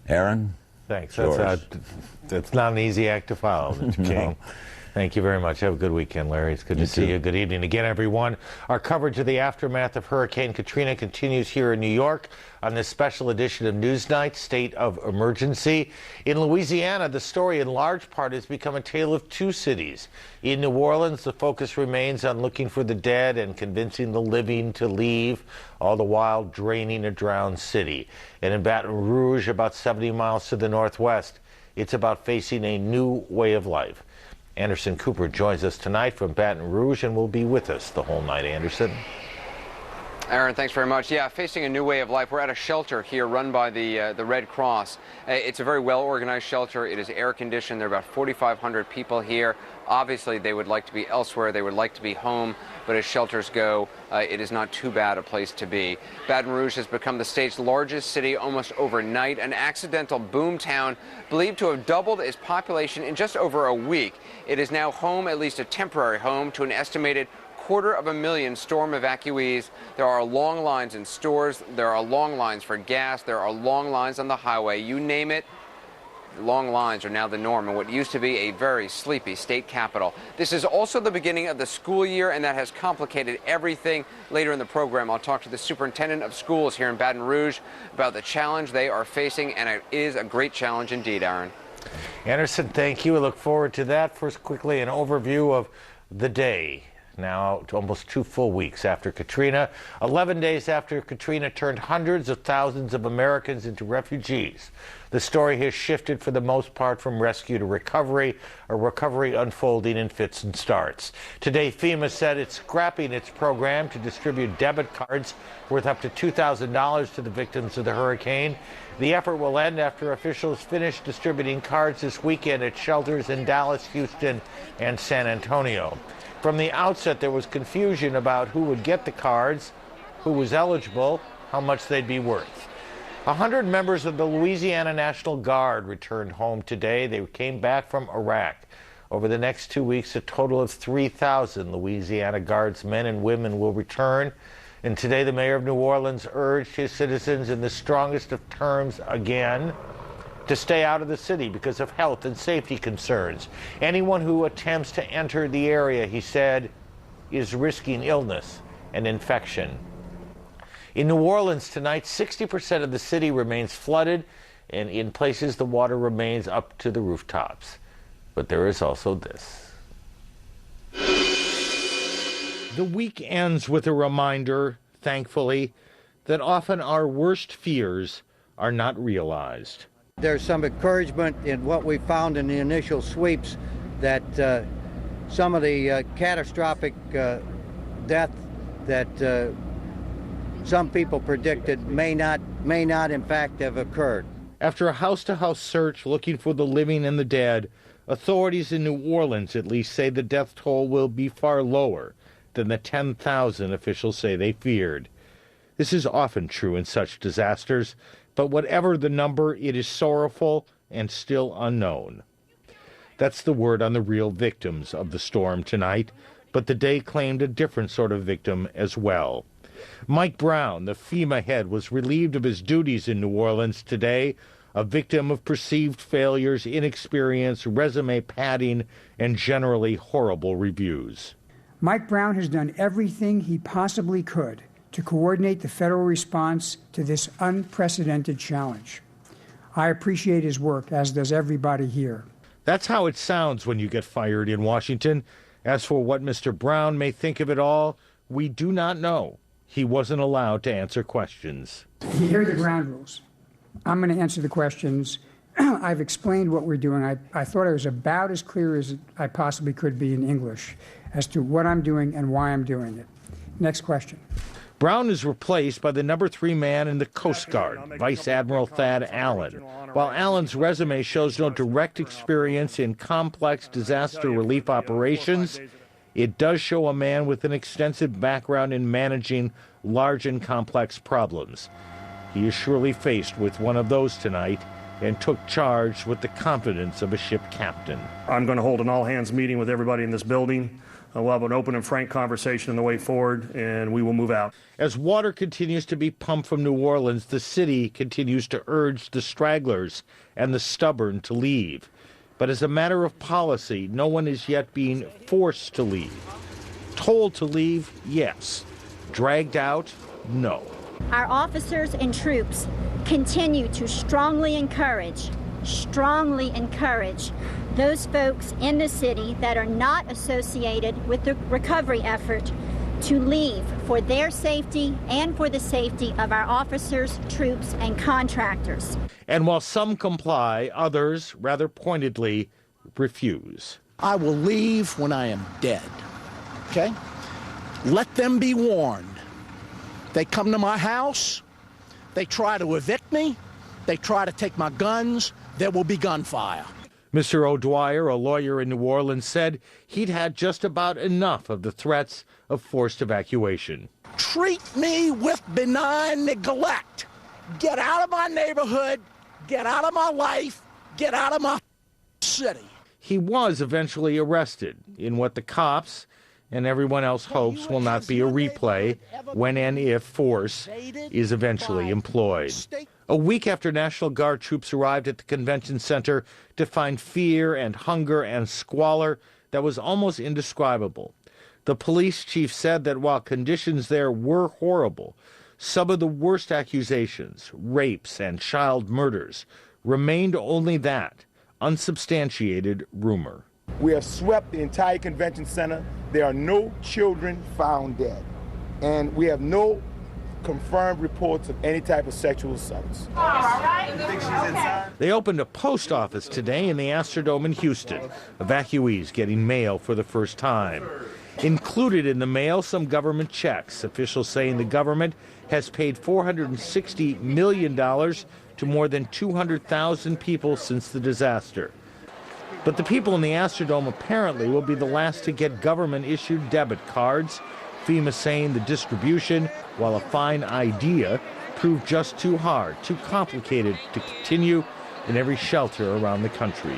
Aaron? Thanks. George. That's not an easy act to follow, Mr. King. No. Thank you very much. Have a good weekend, Larry. It's good to see you. Good evening again, everyone. Our coverage of the aftermath of Hurricane Katrina continues here in New York on this special edition of NewsNight, State of Emergency. In Louisiana, the story in large part has become a tale of two cities. In New Orleans, the focus remains on looking for the dead and convincing the living to leave, all the while draining a drowned city. And in Baton Rouge, about 70 miles to the northwest, it's about facing a new way of life. Anderson Cooper joins us tonight from Baton Rouge and will be with us the whole night. Anderson. Aaron, thanks very much. Yeah, facing a new way of life. We're at a shelter here run by the Red Cross. It's a very well-organized shelter. It is air-conditioned. There are about 4,500 people here. Obviously, they would like to be elsewhere. They would like to be home. But as shelters go, it is not too bad a place to be. Baton Rouge has become the state's largest city almost overnight, an accidental boom town believed to have doubled its population in just over a week. It is now home, at least a temporary home, to an estimated 250,000 storm evacuees. There are long lines in stores. There are long lines for gas. There are long lines on the highway. You name it. Long lines are now the norm in what used to be a very sleepy state capital. This is also the beginning of the school year, and that has complicated everything. Later in the program, I'll talk to the superintendent of schools here in Baton Rouge about the challenge they are facing, and it is a great challenge indeed, Aaron. Anderson, thank you. I look forward to that. First, quickly, an overview of the day. Now, almost 2 full weeks after Katrina, 11 days after Katrina turned hundreds of thousands of Americans into refugees. The story has shifted for the most part from rescue to recovery, a recovery unfolding in fits and starts. Today, FEMA said it's scrapping its program to distribute debit cards worth up to $2,000 to the victims of the hurricane. The effort will end after officials finish distributing cards this weekend at shelters in Dallas, Houston, and San Antonio. From the outset, there was confusion about who would get the cards, who was eligible, how much they'd be worth. 100 members of the Louisiana National Guard returned home today. They came back from Iraq. Over the next 2 weeks, a total of 3,000 Louisiana Guards men and women will return. And today, the mayor of New Orleans urged his citizens in the strongest of terms again to stay out of the city because of health and safety concerns. Anyone who attempts to enter the area, he said, is risking illness and infection. In New Orleans tonight, 60% of the city remains flooded, and in places the water remains up to the rooftops. But there is also this. The week ends with a reminder, thankfully, that often our worst fears are not realized. There's some encouragement in what we found in the initial sweeps that some of the catastrophic death that some people predicted may not in fact have occurred. After a house-to-house search looking for the living and the dead, authorities in New Orleans at least say the death toll will be far lower than the 10,000 officials say they feared. This is often true in such disasters, but whatever the number, it is sorrowful and still unknown. That's the word on the real victims of the storm tonight, but the day claimed a different sort of victim as well. Mike Brown, the FEMA head, was relieved of his duties in New Orleans today, a victim of perceived failures, inexperience, resume padding, and generally horrible reviews. Mike Brown has done everything he possibly could to coordinate the federal response to this unprecedented challenge. I appreciate his work, as does everybody here. That's how it sounds when you get fired in Washington. As for what Mr. Brown may think of it all, we do not know. He wasn't allowed to answer questions. Here are the ground rules. I'm going to answer the questions. I've explained what we're doing. I thought I was about as clear as I possibly could be in English as to what I'm doing and why I'm doing it. Next question. Brown is replaced by the number 3 man in the Coast Guard, Vice Admiral Thad Allen. While Allen's resume shows no direct experience in complex disaster relief operations, it does show a man with an extensive background in managing large and complex problems. He is surely faced with one of those tonight and took charge with the confidence of a ship captain. I'm going to hold an all-hands meeting with everybody in this building We'll have an open and frank conversation on the way forward, and we will move out. As water continues to be pumped from New Orleans, the city continues to urge the stragglers and the stubborn to leave. But as a matter of policy, no one is yet being forced to leave. Told to leave, yes. Dragged out, no. Our officers and troops continue to strongly encourage those folks in the city that are not associated with the recovery effort to leave for their safety and for the safety of our officers, troops, and contractors. And while some comply, others, rather pointedly, refuse. I will leave when I am dead, okay? Let them be warned. They come to my house, they try to evict me, they try to take my guns, there will be gunfire. Mr. O'Dwyer, a lawyer in New Orleans, said he'd had just about enough of the threats of forced evacuation. Treat me with benign neglect. Get out of my neighborhood, get out of my life, get out of my city. He was eventually arrested in what the cops and everyone else hopes will not be a replay when and if force is eventually employed. A week after National Guard troops arrived at the convention center to find fear and hunger and squalor that was almost indescribable. The police chief said that while conditions there were horrible, some of the worst accusations, rapes and child murders, remained only that, unsubstantiated rumor. We have swept the entire convention center. There are no children found dead. And we have no confirmed reports of any type of sexual assaults. They opened a post office today in the Astrodome in Houston. Evacuees getting mail for the first time. Included in the mail, some government checks. Officials saying the government has paid $460 million to more than 200,000 people since the disaster. But the people in the Astrodome apparently will be the last to get government-issued debit cards. FEMA saying the distribution, while a fine idea, proved just too hard, too complicated to continue in every shelter around the country.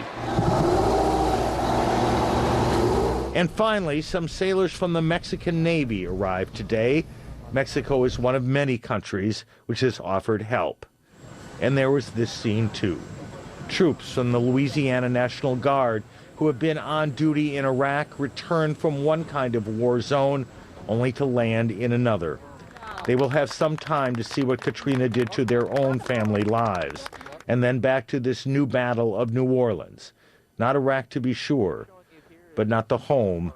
And finally, some sailors from the Mexican Navy arrived today. Mexico is one of many countries which has offered help. And there was this scene, too. Troops from the Louisiana National Guard who have been on duty in Iraq returned from one kind of war zone only to land in another. They will have some time to see what Katrina did to their own family lives, and then back to this new battle of New Orleans. Not Iraq, to be sure, but not the home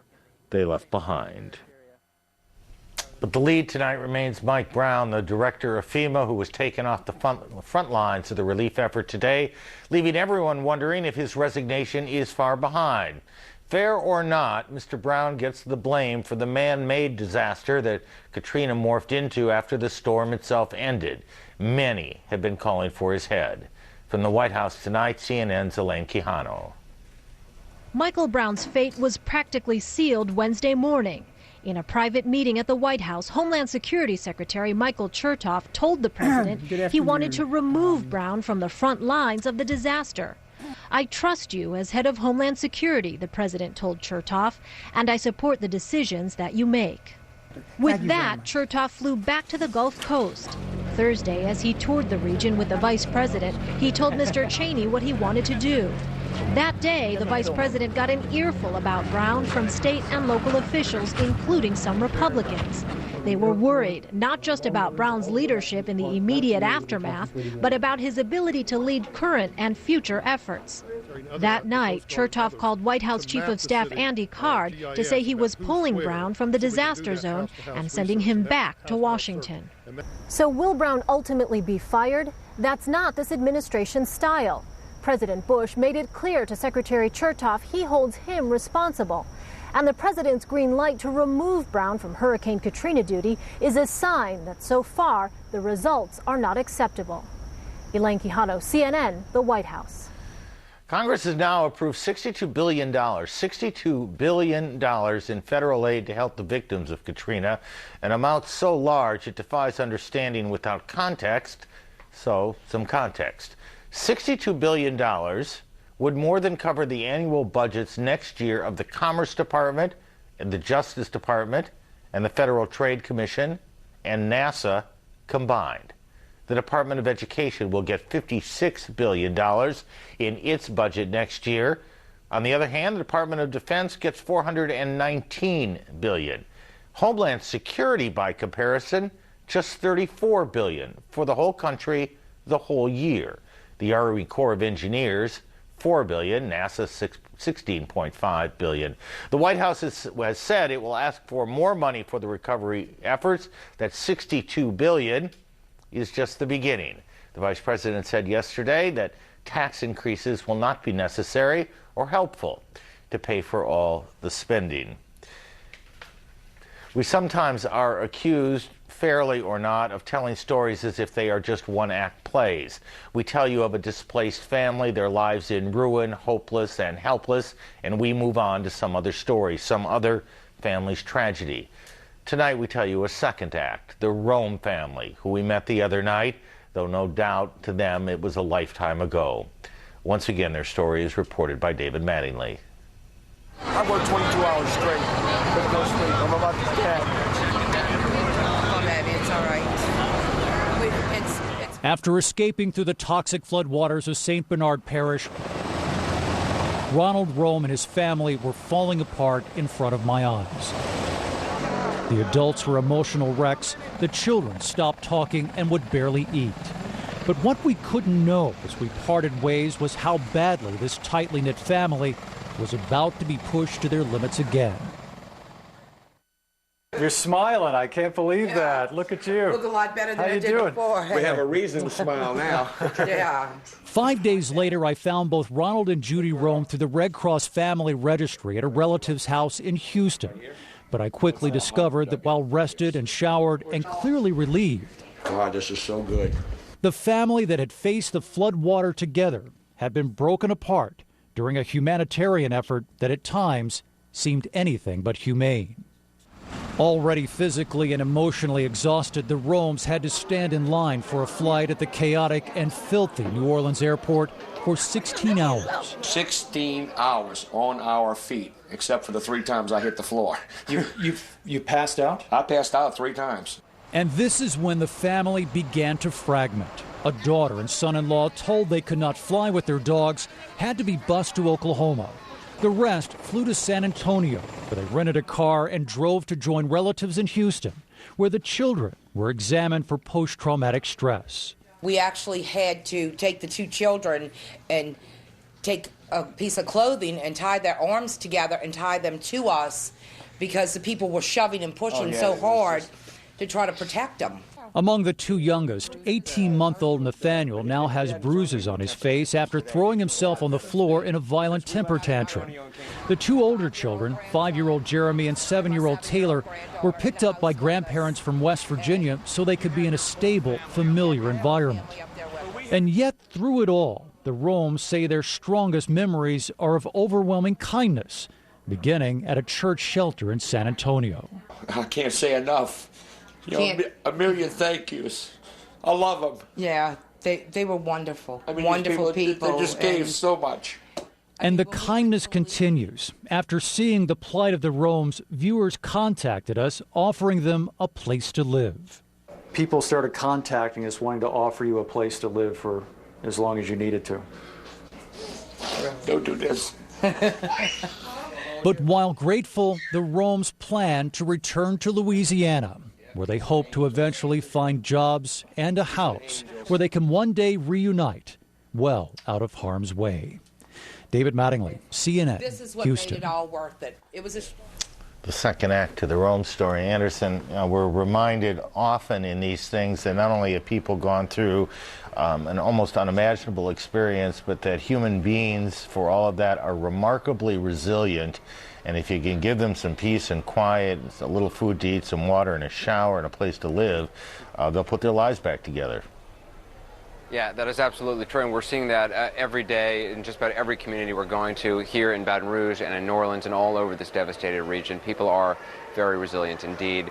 they left behind. But the lead tonight remains Mike Brown, the director of FEMA, who was taken off the front lines of the relief effort today, leaving everyone wondering if his resignation is far behind. Fair or not, Mr. Brown gets the blame for the man-made disaster that Katrina morphed into after the storm itself ended. Many have been calling for his head. From the White House tonight, CNN's Elaine Quijano. Michael Brown's fate was practically sealed Wednesday morning. In a private meeting at the White House, Homeland Security Secretary Michael Chertoff told the president he wanted to remove Brown from the front lines of the disaster. "I trust you as head of Homeland Security," the president told Chertoff, "and I support the decisions that you make." With that, Chertoff flew back to the Gulf Coast. Thursday, as he toured the region with the vice president, he told Mr. Cheney what he wanted to do. That day, the vice president got an earful about Brown from state and local officials, including some Republicans. They were worried not just about Brown's leadership in the immediate aftermath, but about his ability to lead current and future efforts. That night, Chertoff called White House Chief of Staff Andy Card to say he was pulling Brown from the disaster zone and sending him back to Washington. So will Brown ultimately be fired? That's not this administration's style. President Bush made it clear to Secretary Chertoff he holds him responsible. And the president's green light to remove Brown from Hurricane Katrina duty is a sign that so far the results are not acceptable. Elaine Quijano, CNN, the White House. Congress has now approved $62 billion in federal aid to help the victims of Katrina, an amount so large it defies understanding without context. So, some context. $62 billion would more than cover the annual budgets next year of the Commerce Department the Justice Department and the Federal Trade Commission and NASA combined. The Department of Education will get $56 billion in its budget next year. On the other hand, the Department of Defense gets $419 billion. Homeland Security, by comparison, just $34 billion for the whole country, the whole year. The Army Corps of Engineers, $4 billion, NASA $16.5 billion. The White House has said it will ask for more money for the recovery efforts. That $62 billion is just the beginning. The Vice President said yesterday that tax increases will not be necessary or helpful to pay for all the spending. We sometimes are accused, fairly or not, of telling stories as if they are just one-act plays. We tell you of a displaced family, their lives in ruin, hopeless and helpless, and we move on to some other story, some other family's tragedy. Tonight we tell you a second act, the Rome family, who we met the other night, though no doubt to them it was a lifetime ago. Once again, their story is reported by David Mattingly. I worked 22 hours straight. Couldn't go sleep. I'm about to stand. Oh, baby, it's all right. After escaping through the toxic floodwaters of St. Bernard Parish, Ronald Rome and his family were falling apart in front of my eyes. The adults were emotional wrecks. The children stopped talking and would barely eat. But what we couldn't know as we parted ways was how badly this tightly knit family was about to be pushed to their limits again. You're smiling. I can't believe that. Look at you. Look a lot better than How I you did doing? before. We have a reason to smile now. Yeah. 5 days later, I found both Ronald and Judy Rome through the Red Cross Family Registry at a relative's house in Houston. But I quickly discovered that while rested and showered and clearly relieved, God, this is so good. the family that had faced the floodwater together had been broken apart during a humanitarian effort that at times seemed anything but humane. Already physically and emotionally exhausted, the Romes had to stand in line for a flight at the chaotic and filthy New Orleans airport for 16 hours. 16 hours on our feet, except for the 3 times I hit the floor. You passed out? I passed out 3 times. And this is when the family began to fragment. A daughter and son-in-law, told they could not fly with their dogs, had to be bused to Oklahoma. The rest flew to San Antonio, where they rented a car and drove to join relatives in Houston, where the children were examined for post-traumatic stress. We actually had to take the 2 children and take a piece of clothing and tie their arms together and tie them to us because the people were shoving and pushing so hard to try to protect them. Among the 2 youngest, 18-month-old Nathaniel now has bruises on his face after throwing himself on the floor in a violent temper tantrum. The 2 older children, 5-year-old Jeremy and 7-year-old Taylor, were picked up by grandparents from West Virginia so they could be in a stable, familiar environment. And yet, through it all, the Romes say their strongest memories are of overwhelming kindness, beginning at a church shelter in San Antonio. I can't say enough. A million thank yous. I love them. Yeah, they were wonderful. I mean, wonderful people. They just gave so much. And the kindness continues. After seeing the plight of the Romes, viewers contacted us, offering them a place to live. People started contacting us wanting to offer you a place to live for as long as you needed to. Don't do this. But while grateful, the Romes plan to return to Louisiana, where they hope to eventually find jobs and a house where they can one day reunite, well out of harm's way. David Mattingly, CNN, This is what Houston. made it all worth it. It was a The second act to the Rome story. Anderson, we're reminded often in these things that not only have people gone through an almost unimaginable experience, but that human beings, for all of that, are remarkably resilient. And if you can give them some peace and quiet, a little food to eat, some water and a shower and a place to live, they'll put their lives back together. Yeah, that is absolutely true, and we're seeing that every day in just about every community we're going to here in Baton Rouge and in New Orleans and all over this devastated region. People are very resilient indeed.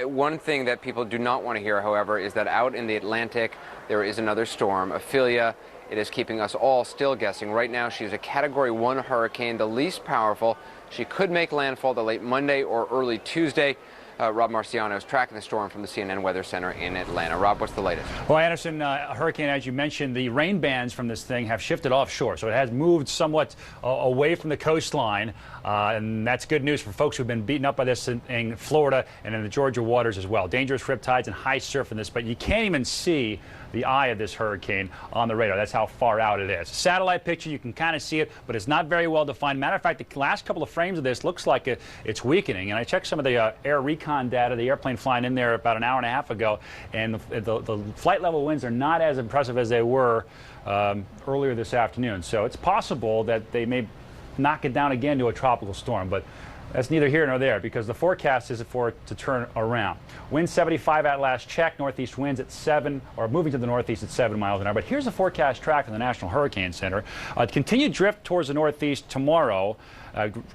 One thing that people do not want to hear, however, is that out in the Atlantic there is another storm, Ophelia, It is keeping us all still guessing. Right now, she is a Category 1 hurricane, the least powerful. She could make landfall the late Monday or early Tuesday. Rob Marciano is tracking the storm from the CNN Weather Center in Atlanta. Rob, what's the latest? Well, Anderson, hurricane, as you mentioned, the rain bands from this thing have shifted offshore, so it has moved somewhat away from the coastline, and that's good news for folks who've been beaten up by this in Florida and in the Georgia waters as well. Dangerous riptides and high surf in this, but you can't even see the eye of this hurricane on the radar. That's how far out it is. Satellite picture, you can kind of see it, but it's not very well defined. Matter of fact, the last couple of frames of this looks like it's weakening. And I checked some of the air recon data, the airplane flying in there about an hour and a half ago, and the flight level winds are not as impressive as they were earlier this afternoon. So it's possible that they may knock it down again to a tropical storm, but that's neither here nor there because the forecast is for it to turn around. Wind 75 at last check, northeast winds at 7, or moving to the northeast at 7 miles an hour. But here's the forecast track from the National Hurricane Center. Continued drift towards the northeast tomorrow,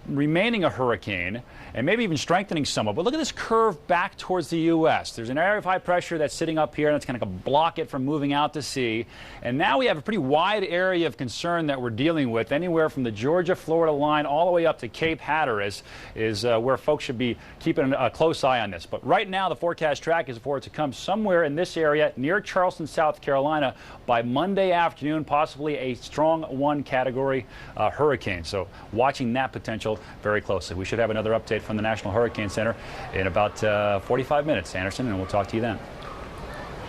remaining a hurricane and maybe even strengthening somewhat. But look at this curve back towards the U.S. There's an area of high pressure that's sitting up here and it's going to block it from moving out to sea. And now we have a pretty wide area of concern that we're dealing with. Anywhere from the Georgia-Florida line all the way up to Cape Hatteras is where folks should be keeping a close eye on this. But right now the forecast track is for it to come somewhere in this area near Charleston, South Carolina by Monday afternoon, possibly a strong 1 category hurricane. So watching that potential very closely. We should have another update from the National Hurricane Center in about 45 minutes, Anderson, and we'll talk to you then.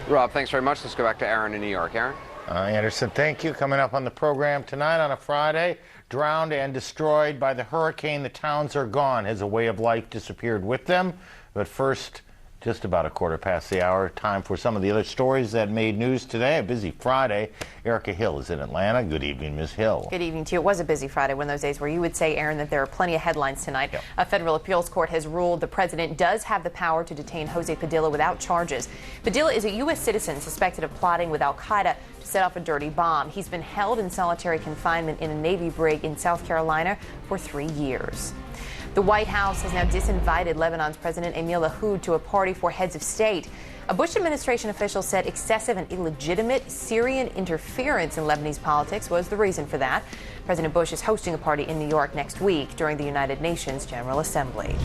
Rob, thanks very much. Let's go back to Aaron in New York. Aaron? Anderson, thank you. Coming up on the program tonight on a Friday, drowned and destroyed by the hurricane. The towns are gone. Has a way of life disappeared with them? But first, just about a quarter past the hour, time for some of the other stories that made news today. A busy Friday. Erica Hill is in Atlanta. Good evening, Ms. Hill. Good evening to you. It was a busy Friday, one of those days where you would say, Aaron, that there are plenty of headlines tonight. Yep. A federal appeals court has ruled the president does have the power to detain Jose Padilla without charges. Padilla is a U.S. citizen suspected of plotting with al-Qaeda to set off a dirty bomb. He's been held in solitary confinement in a Navy brig in South Carolina for 3 years. The White House has now disinvited Lebanon's President Emil Lahoud to a party for heads of state. A Bush administration official said excessive and illegitimate Syrian interference in Lebanese politics was the reason for that. President Bush is hosting a party in New York next week during the United Nations General Assembly.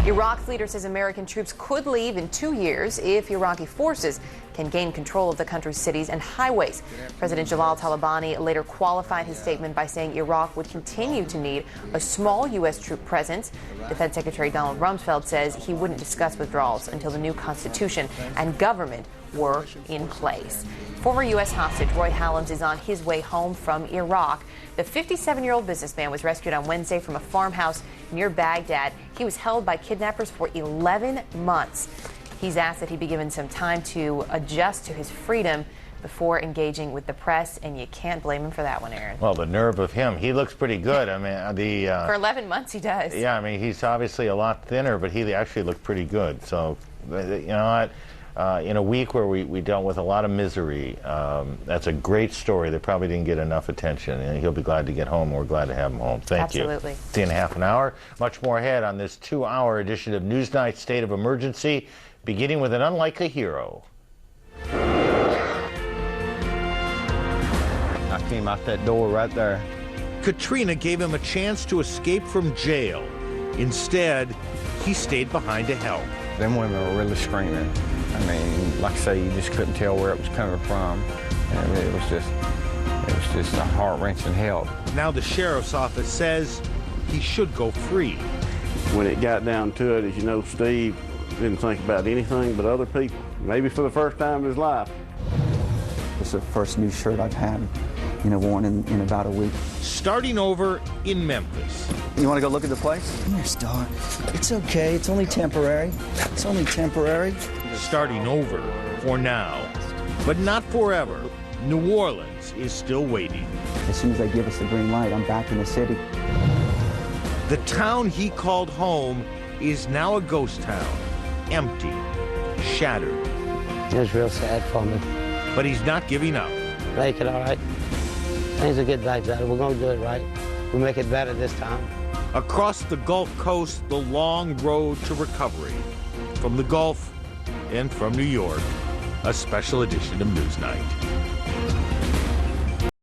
Iraq's leader says American troops could leave in 2 years if Iraqi forces can gain control of the country's cities and highways. President Jalal Talabani later qualified his statement by saying Iraq would continue to need a small U.S. troop presence. Defense Secretary Donald Rumsfeld says he wouldn't discuss withdrawals until the new constitution and government were in place. Former U.S. hostage Roy Hallams is on his way home from Iraq. The 57-year-old businessman was rescued on Wednesday from a farmhouse near Baghdad. He was held by kidnappers for 11 months. He's asked that he be given some time to adjust to his freedom before engaging with the press, and you can't blame him for that one, Aaron. Well, the nerve of him. He looks pretty good. I mean, for 11 months, he does. Yeah, I mean, he's obviously a lot thinner, but he actually looked pretty good. So, you know what? In a week where we dealt with a lot of misery, that's a great story that probably didn't get enough attention, and he'll be glad to get home. We're glad to have him home. Thank you. Absolutely. See you in half an hour. Much more ahead on this 2-hour edition of NewsNight State of Emergency, beginning with an unlikely hero. I came out that door right there. Katrina gave him a chance to escape from jail. Instead, he stayed behind to help. Them women were really screaming. I mean, like I say, you just couldn't tell where it was coming from. And it was just a heart-wrenching help. Now the sheriff's office says he should go free. When it got down to it, as you know, Steve didn't think about anything but other people, maybe for the first time in his life. It's the first new shirt I've had, worn in about a week. Starting over in Memphis. You want to go look at the place? Come here, Star. It's okay. It's only temporary. It's only temporary. Starting over for now, but not forever. New Orleans is still waiting. As soon as they give us the green light, I'm back in the city. The town he called home is now a ghost town, empty, shattered. It was real sad for me. But he's not giving up. Make it all right. Things will get back better. We're going to do it right. We'll make it better this time. Across the Gulf Coast, the long road to recovery. From the Gulf and from New York, a special edition of NewsNight.